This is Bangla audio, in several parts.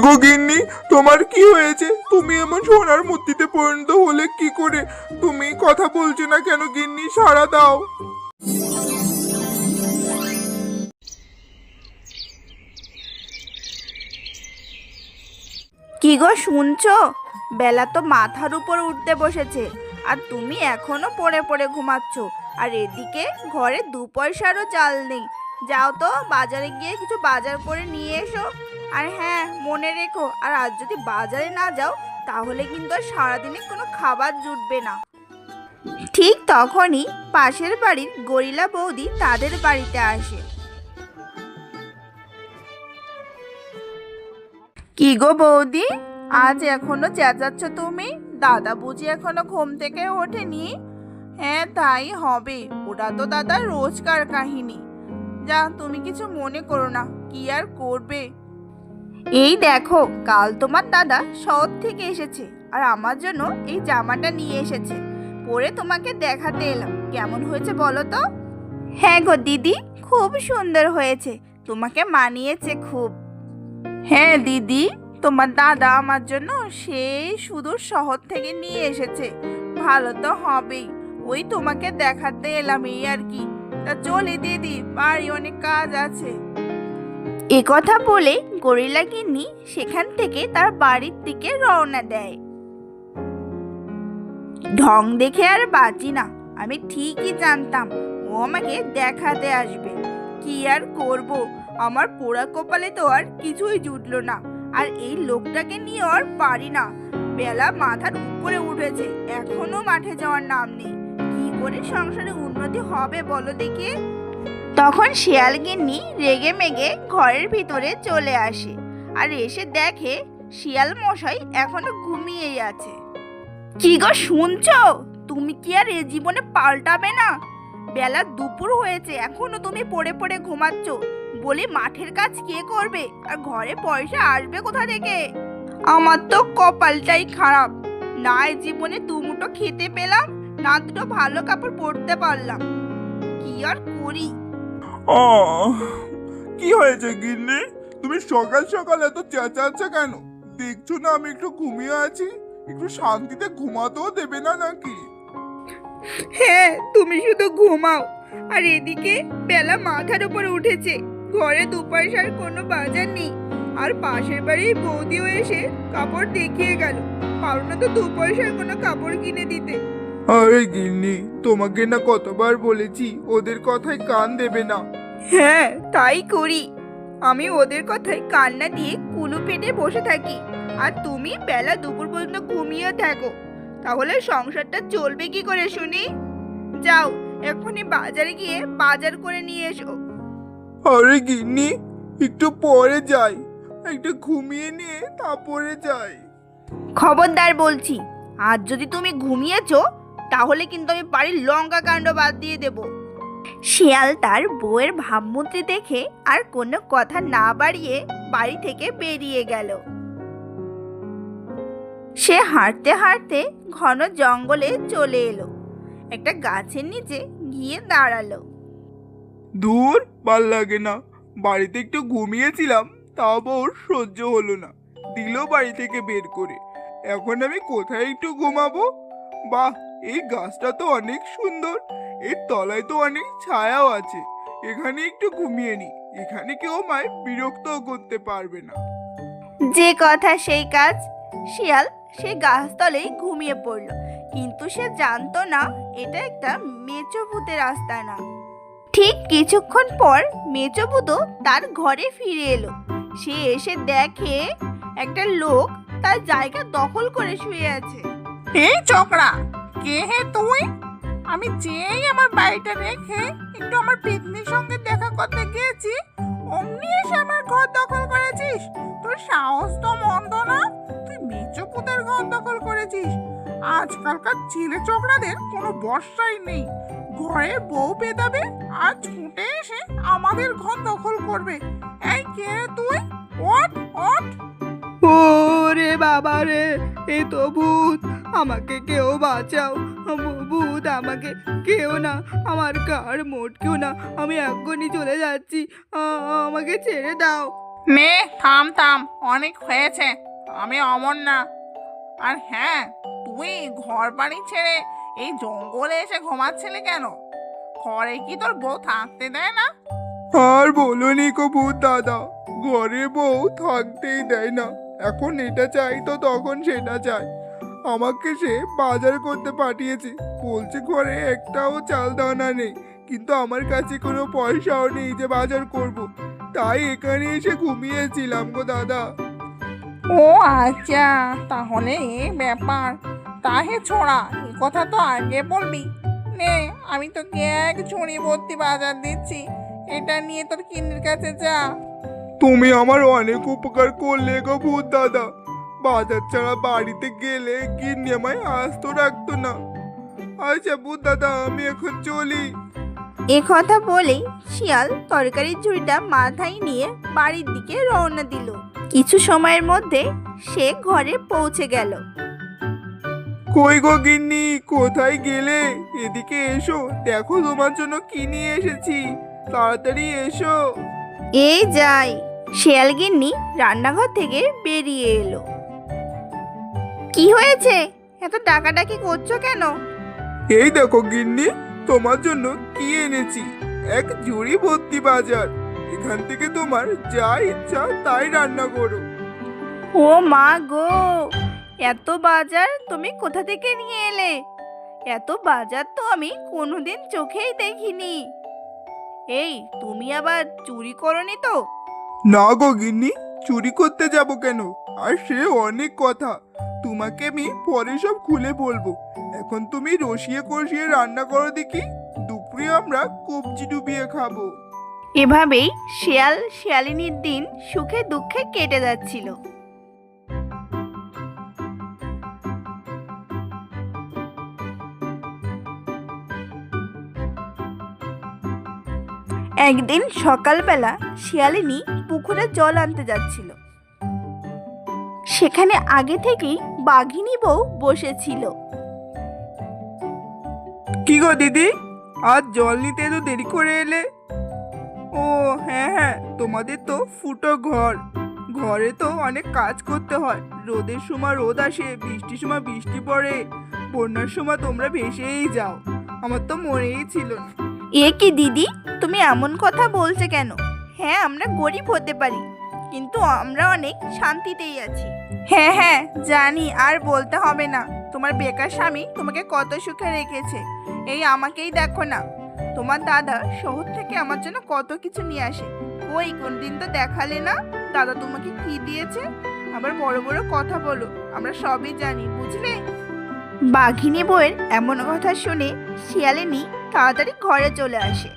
গো গিন্নি, তোমার কি হয়েছে? তুমি এমন সোনার মূর্তিতে পরিণত হলে কি করে? তুমি কথা বলছো না কেন গিন্নি? সাড়া দাও। কি গো শুনছো? বেলা তো মাথার উপর উঠতে বসেছে, আর তুমি এখনো পড়ে পড়ে ঘুমাচ্ছ। আর এদিকে ঘরে 2 পয়সারও চাল নেই। যাও তো বাজারে গিয়ে কিছু বাজার করে নিয়ে এসো। আর হ্যাঁ, মনে রেখো, আর আজ যদি বাজারে না যাও তাহলে কিন্তু আর সারাদিনে কোনো খাবার জুটবে না। ঠিক তখনই পাশের বাড়ির গরিলা বৌদি তাদের বাড়িতে আসে। কি গো বৌদি, আজ এখনো চেঁচাচ্ছ তুমি? দাদা বুঝি এখনো ঘুম থেকে ওঠেনি? হ্যাঁ, তাই হবে, ওটা তো দাদার রোজকার কাহিনী। যা, তুমি কিছু মনে করো না, কি আর করবে। এই দেখো, কাল তোমার দাদা শহর থেকে এসেছে, আর আমার জন্য এই জামাটা নিয়ে এসেছে। পরে তোমাকে দেখাতে এলাম, কেমন হয়েছে বলো তো? হ্যাঁ গো দিদি, খুব সুন্দর হয়েছে, তোমাকে মানিয়েছে খুব। হ্যাঁ দিদি, তোমার দাদা আমার জন্য সেই সুদূর শহর থেকে নিয়ে এসেছে, ভালো তো হবেই। ওই তোমাকে দেখাতে এলাম, এই আর কি। তা চলি দিদি, বাড়ি অনেক কাজ আছে। এ কথা বলে গরিলা গিন্নি সেখান থেকে তার বাড়ির দিকে রওনা দেয়। ঢং দেখে আর বাঁচি না, আমি ঠিকই জানতাম ও আমাকে দেখাতে আসবে। কি আর করব, আমার পোড়া কপালে তো আর কিছুই জুটলো না। আর এই লোকটাকে নিয়ে আর পারি না। বেলা মাথার উপরে উঠেছে, এখনো মাঠে যাওয়ার নাম নেই। কি করে সংসারে উন্নতি হবে বলো দেখি? তখন শিয়াল গিন্নি রেগে মেগে ঘরের ভিতরে চলে আসে, আর এসে দেখে শিয়াল মশাই এখনো ঘুমিয়েই আছে। কি গো শুনছো? তুমি কি আর এ জীবনে পাল্টাবে না? বেলা দুপুর হয়েছে, এখনো তুমি পড়ে পড়ে ঘুমাচ্ছ। বলি, মাঠের কাজ কে করবে, আর ঘরে পয়সা আসবে কোথা থেকে? আমার তো কপালটাই খারাপ, না এ জীবনে দুমুঠো খেতে পেলাম, না দুটো ভালো কাপড় পরতে পারলাম। কি আর করি? কি হয়েছে গিন্নি? তুমি সকাল সকাল এত চেঁচাচ্ছ কেন? দেখছো না আমি একটু ঘুমিয়ে আছি? একটু শান্তিতে ঘুমাতেও দেবে না নাকি? হ্যাঁ, তুমি শুধু ঘুমাও, আর এদিকে বেলা মাথার উপর উঠেছে, ঘরে 2 পয়সার কোনো বাজার নেই। আর পাশের বাড়ির বৌদিও এসে কাপড় দেখিয়ে গেল, পারো না তো 2 পয়সার কোনো কাপড় কিনে দিতে। আরে গিন্নি, তোমাকে না কতবার বলেছি ওদের কথায় কান দেবে না। হ্যাঁ, তাই করি। আমি ওদের কথায় কান না দিয়ে কুলু পেটে বসে থাকি, আর তুমি বেলা দুপুর পর্যন্ত ঘুমিয়ে থাকো। তাহলে সংসারটা চলবে কি করে শুনি? যাও, এখনই বাজারে গিয়ে বাজার করে নিয়ে এসো। আরে গিন্নি, একটু পরে যাই, একটু ঘুমিয়ে নিয়ে তারপরে যাই। খবরদার বলছি, আজ যদি তুমি ঘুমিয়েছো তাহলে কিন্তু আমি বাড়ির লঙ্কা কাণ্ড বাদ দিয়ে দেব। শিয়াল তার বউয়ের ভাবমূর্তি দেখে আর কোনো কথা না বাড়িয়ে বাড়ি থেকে বেরিয়ে গেল। সে হাঁটতে হাঁটতে ঘন জঙ্গলে চলে এলো, একটা গাছের নিচে গিয়ে দাঁড়ালো। দূর, ভাল লাগে না, বাড়িতে একটু ঘুমিয়েছিলাম, তাও ওর সহ্য হলো না, দিল বাড়ি থেকে বের করে। এখন আমি কোথায় একটু ঘুমাবো? বাহ, এই গাছটা তো অনেক সুন্দর, এর তলায় তো অনেক ছায়াও আছে, এখানে একটু ঘুমিয়ে নি, এখানে কেউ আমায় বিরক্তও করতে পারবে না। যে কথা সেই কাজ, শিয়াল সে গাছতলেই ঘুমিয়ে পড়ল। কিন্তু সে জানতো না এটা একটা মেচো ভূতের আস্তানা। ঠিক কিছুক্ষণ পর মেচো ভূতও তার ঘরে ফিরে এলো। সে এসে দেখে একটা লোক তার জায়গা দখল করে শুয়ে আছে। এই ছোকরা, কে হে তুই? আমি যেই আমার বাড়িটা রেখে একটু আমার পিকনিক সঙ্গে দেখা করতে গিয়েছি, অমনি এসে আমার ঘর দখল করেছিস? তোর সাহস তো মন্দ না, তুই মেচো পুতের ঘর দখল করেছিস। আজকালকার ছেলে ছোকরাদের কোনো ভরসাই নেই, ঘরে বউ পেদাবে আর ছুটে এসে আমাদের ঘর দখল করবে। এই কে রে তুই? ওঠ ওঠ! ওরে বাবা রে, এ তো ভূত, আমাকে কেউ বাঁচাও। ভূত, আমাকে কেউ না, আমার কার মোট কেউ না, আমি এখনই চলে যাচ্ছি, আমাকে ছেড়ে দাও। নে থাম থাম, অনেক হয়েছে। আমি অমর না। আর হ্যাঁ, তুই ঘর বাড়ি ছেড়ে এই জঙ্গলে এসে ঘুমাচ্ছিলি কেন? ঘরে কি তোর বউ থাকতে দেয় না? আর বলনি গো ভূত দাদা, ঘরে বউ থাকতেই দেয় না। এখন এটা চাই তো তখন সেটা চাই। আমাকে সে বাজার করতে পাঠিয়েছে, বলছে ঘরে একটাও চাল দানা নেই, কিন্তু আমার কাছে কোনো পয়সাও নেই যে বাজার করব। তাই এখানে এসে ঘুমিয়েছিলাম গো দাদা। ও আচ্ছা, তাহলে এই ব্যাপার। তাহে ছোড়া, এ কথা তো আগে বলবি। নে, আমি তোকে এক ঝুড়ি ভর্তি বাজার দিচ্ছি। এটা নিয়ে তোর কিন্নির কাছে যা। তুমি আমার অনেক উপকার করলে গো ভূত দাদা। বাজার ছাড়া বাড়িতে গেলে গিন্নি আমায় আস্ত রাখতো না। আচ্ছা ভূত দাদা, আমি এখন চলি। এ কথা বলেই শিয়াল তরকারির ঝুড়িটা মাথায় নিয়ে বাড়ির দিকে রওনা দিল। কিছু সময়ের মধ্যে সে ঘরে পৌঁছে গেল। কই গো গিন্নি, কোথায় গেলে? এদিকে এসো, দেখো তোমার জন্য কি নিয়ে এসেছি। তাড়াতাড়ি এসো। এই যাই। শিয়াল গিন্নি রান্নাঘর থেকে বেরিয়ে এলো। কি হয়েছে? এত ডাকাডাকি করছো কেন? এই দেখো গিন্নি, তোমার জন্য কি এনেছি। এক ঝুড়ি ভর্তি বাজার। এখান থেকে তোমার যা ইচ্ছা তাই রান্না করো। ও মা গো, এত বাজার তুমি কোথা থেকে নিয়ে এলে? এত বাজার তো আমি কোনোদিন চোখেই দেখিনি। এই, তুমি আবার চুরি করনি তো? না গো গিন্নি, চুরি করতে যাব কেন? আর সে অনেক কথা, তোমাকে আমি পরে সব খুলে বলবো। এখন তুমি রসিয়ে কষিয়ে রান্না করো দেখি, দুপুরে আমরা কবজি ডুবিয়ে খাবো। এভাবেই শিয়াল শিয়ালিনীর দিন সুখে দুঃখে কেটে যাচ্ছিল। একদিন সকালবেলা শিয়ালিনী পুকুরে জল আনতে যাচ্ছিল। সেখানে আগে থেকেই বাঘিনী বউ বসেছিল। কি গো দিদি, আজ জল নিতে এত দেরি করে এলে? ও হ্যাঁ হ্যাঁ, তোমাদের তো ফুটো ঘর, ঘরে তো অনেক কাজ করতে হয়। রোদের সময় রোদ আসে, বৃষ্টির সময় বৃষ্টি পড়ে, বন্যার সময় তোমরা ভেসেই যাও। আমার তো মনেই ছিল না। এ কি দিদি, তুমি এমন কথা বলছো কেন? হ্যাঁ, আমরা গরিব হতে পারি, কিন্তু আমরা অনেক শান্তিতেই আছি। হ্যাঁ হ্যাঁ জানি, আর বলতে হবে না। তোমার বেকার স্বামী তোমাকে কত সুখে রেখেছে। এই আমাকেই দেখো না, তোমার দাদা শহর থেকে আমার জন্য কত কিছু নিয়ে আসে। ওই কোনদিন তো দেখালে না দাদা তোমাকে কি দিয়েছে। আবার বড় বড় কথা বলো, আমরা সবই জানি, বুঝলে? বাঘিনী বউয়ের এমন কথা শুনে শিয়ালিনী তাড়াতাড়ি ঘরে চলে আসে।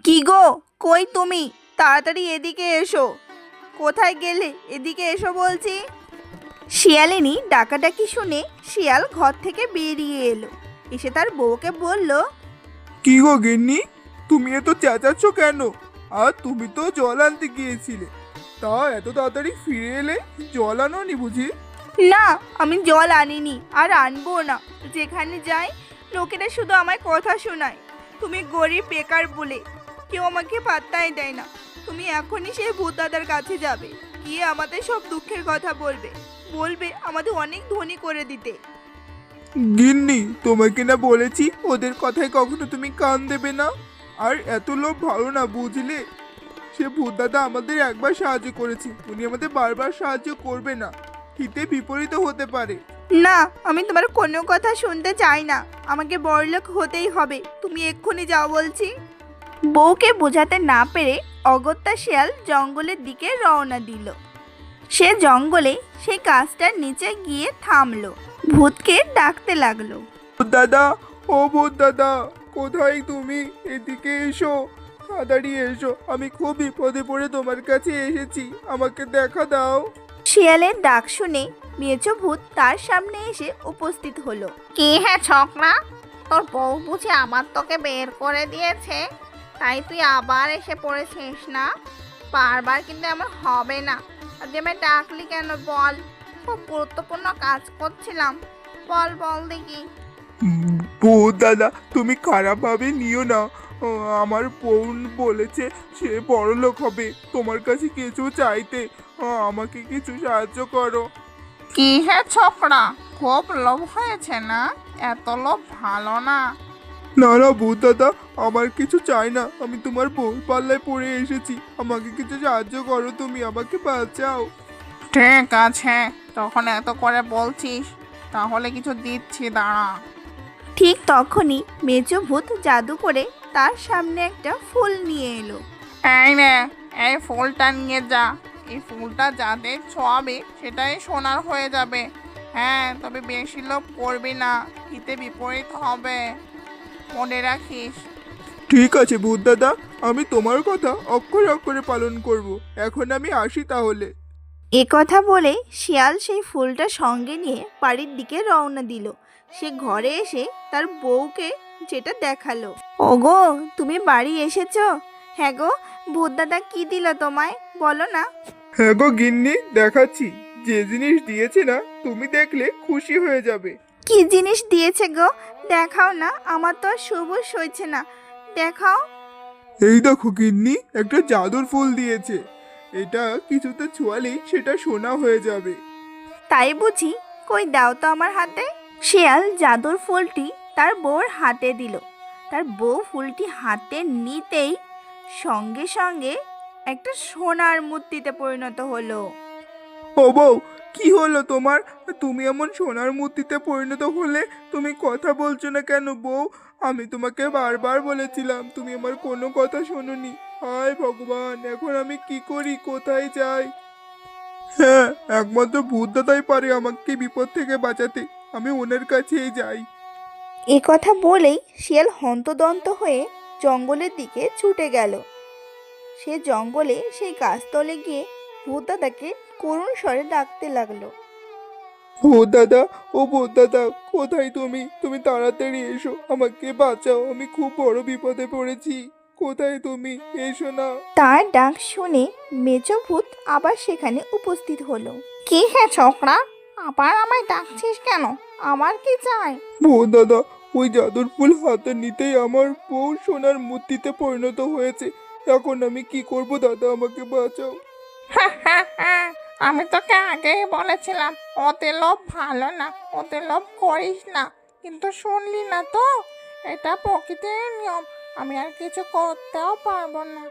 কি গো, কই তুমি? তাড়াতাড়ি এদিকে এসো। কোথায় গেলে? এদিকে এসো বলছি। শিয়ালিনী ডাকাডাকি শুনে শিয়াল ঘর থেকে বেরিয়ে এলো। এসে তার বউকে বলল, কি গো গিন্নি, তুমি এত চেঁচাচ্ছ কেন? আর তুমি তো জল আনতে গিয়েছিলে, তা এত তাড়াতাড়ি ফিরে এলে? জল আনোনি বুঝি? না, আমি জল আনিনি, আর আনবো না। যেখানে যাই লোকেরা শুধু আমায় কথা শোনায়। তুমি গরিব বেকার বলে কেউ আমাকে পাত্তাই দেয় না। তুমি এখনই সেই ভূত দাদার কাছে যাবে, গিয়ে আমাদের সব দুঃখের কথা বলবে। বলবে আমাদের অনেক ধনী করে দিতে। গিন্নি, তোমাকে না বলেছি ওদের কথায় কখনো তুমি কান দেবে না। আর এত লোভ ভালো না, বুঝলে? সে ভূত দাদা আমাদের একবার সাহায্য করেছে, উনি আমাদের বারবার সাহায্য করবে না। হিতে বিপরীত হতে পারে। না, আমি তোমার কোনো কথা শুনতে চাই না। আমাকে বড়লোক হতেই হবে। তুমি এক্ষুনি যাও বলছি। বউকে বোঝাতে না পেরে অগত্যা শিয়াল জঙ্গলের দিকে রওনা দিল। সে জঙ্গলে সেই গাছটার নিচে গিয়ে থামলো। ভূতকে ডাকতে লাগলো। ভূত দাদা, ও ভূত দাদা, কোথায় তুমি? এদিকে এসো, তাড়াতাড়ি এসো। আমি খুব বিপদে পড়ে তোমার কাছে এসেছি, আমাকে দেখা দাও। শিয়ালের ডাক শুনে মেছো ভূত তার সামনে এসে উপস্থিত হলো। কি হ্যাঁ ছকরা, তোর বউ বুঝি আমার তোকে বের করে দিয়েছে, তাই তুই আবার এসে পড়েছিস না? বারবার কিন্তু এমন হবে না। আর যে আমায় ডাকলি কেন বল? খুব গুরুত্বপূর্ণ কাজ করছিলাম। বল বল দেখি। ভূত দাদা, তুমি খারাপভাবে নিও না। আমার বোন বলেছে সে বড়লোক হবে, তোমার কাছে কিছু চাইতে। আমাকে কিছু সাহায্য করো। কি হে ছোকরা, খুব লোভ হয়েছে না? এত লোভ ভালো না। না না ভূত দাদা, আমার কিছু চাই না, আমি তোমার বউর পাল্লায় পড়ে এসেছি, আমাকে কিছু সাহায্য করো, তুমি আমাকে বাঁচাও। ঠিক আছে, তখন এত করে বলছিস, তাহলে কিছু দিচ্ছি, দাঁড়া। ঠিক তখনই মেজো ভূত জাদু করে তার সামনে একটা ফুল নিয়ে এলো। এই নে, এই ফুলটা নিয়ে যা। এই ফুলটা যাদের ছোঁয়াবে সেটাই সোনার হয়ে যাবে। হ্যাঁ, তবে বেশি লোভ করবি না, হিতে বিপরীত হবে, মনে রাখিস। ঠিক আছে ভূত দাদা, আমি তোমার কথা অক্ষরে অক্ষরে পালন করব। এখন আমি আসি তাহলে। এ কথা বলে শিয়াল সেই ফুলটা সঙ্গে নিয়ে বাড়ির দিকে রওনা দিল। সে ঘরে এসে তার বউকে যেটা দেখালো। ওগো, তুমি বাড়ি এসেছো? হ্যাঁ গো, ভূত দাদা কি দিল তোমায় বলো না। হ্যাঁ গো গিন্নি, দেখাচ্ছি। যে জিনিস দিয়েছে না, তুমি দেখলে খুশি হয়ে যাবে। কি জিনিস দিয়েছে গো? দেখাও না, আমার তো আর সবুজ সইছে না, দেখাও। এই দেখো গিন্নি, একটা জাদুর ফুল দিয়েছে। এটা কিছুতে ছোঁয়ালেই সেটা সোনা হয়ে যাবে। তাই বুঝি? কই দাও তো আমার হাতে। শিয়াল জাদুর ফুলটি তার বউর হাতে দিল। তার বউ ফুলটি হাতে নিতেই সঙ্গে সঙ্গে একটা সোনার মূর্তিতে পরিণত হলো। ও বউ, কি হলো তোমার? তুমি এমন সোনার মূর্তিতে পরিণত হলে, তুমি কথা বলছো না কেন বউ? আমি তোমাকে বারবার বলেছিলাম, তুমি আমার কোনো কথা শোনোনি। হায় ভগবান, এখন আমি কি করি, কোথায় যাই? হ্যাঁ, একমাত্র ভূত দাদাই পারে আমাকে বিপদ থেকে বাঁচাতে, আমি ওনার কাছেই যাই। এ কথা বলেই শিয়াল হন্তদন্ত হয়ে জঙ্গলের দিকে ছুটে গেল। সে জঙ্গলে সেই গাছতলে গিয়ে ভূত দাদাকে করুণ স্বরে ডাকতে লাগলো। ভূত দাদা, ও ভূত দাদা, কোথায় তুমি? তুমি তাড়াতাড়ি এসো, আমাকে বাঁচাও, আমি খুব বড় বিপদে পড়েছি। কোথায় তুমি? এসো না। তার ডাক শুনে মেজো ভূত আবার সেখানে উপস্থিত হলো। কি হে ছোকরা, আবার আমায় ডাকছিস কেন? আমার কি চাই? ভূত দাদা, ওই জাদুর ফুল হাতে নিতেই আমার বউ সোনার মূর্তিতে পরিণত হয়েছে। এখন আমি কি করব দাদা, আমাকে বাঁচাও। আমি তোকে আগেই বলেছিলাম ওতে লোভ ভালো না, ওতে লোভ করিস না, কিন্তু শুনলি না তো। এটা প্রকৃতির নিয়ম, আমি আর কিছু করতেও পারবো না।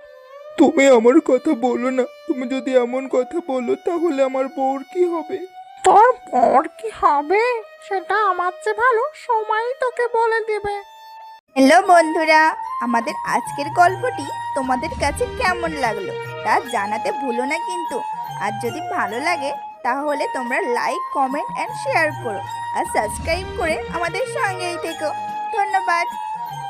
তুমি আমার কথা বলো না, তুমি যদি এমন কথা বলো তাহলে আমার বউর কি হবে? তোর পর কি হবে সেটা আমার চেয়ে ভালো সময়ই তোকে বলে দিবে। হ্যালো বন্ধুরা, আমাদের আজকের গল্পটি তোমাদের কাছে কেমন লাগলো তা জানাতে ভুলো না কিন্তু। আর যদি ভালো লাগে তাহলে তোমরা লাইক, কমেন্ট অ্যান্ড শেয়ার করো, আর সাবস্ক্রাইব করে আমাদের সঙ্গেই থেকো। ধন্যবাদ।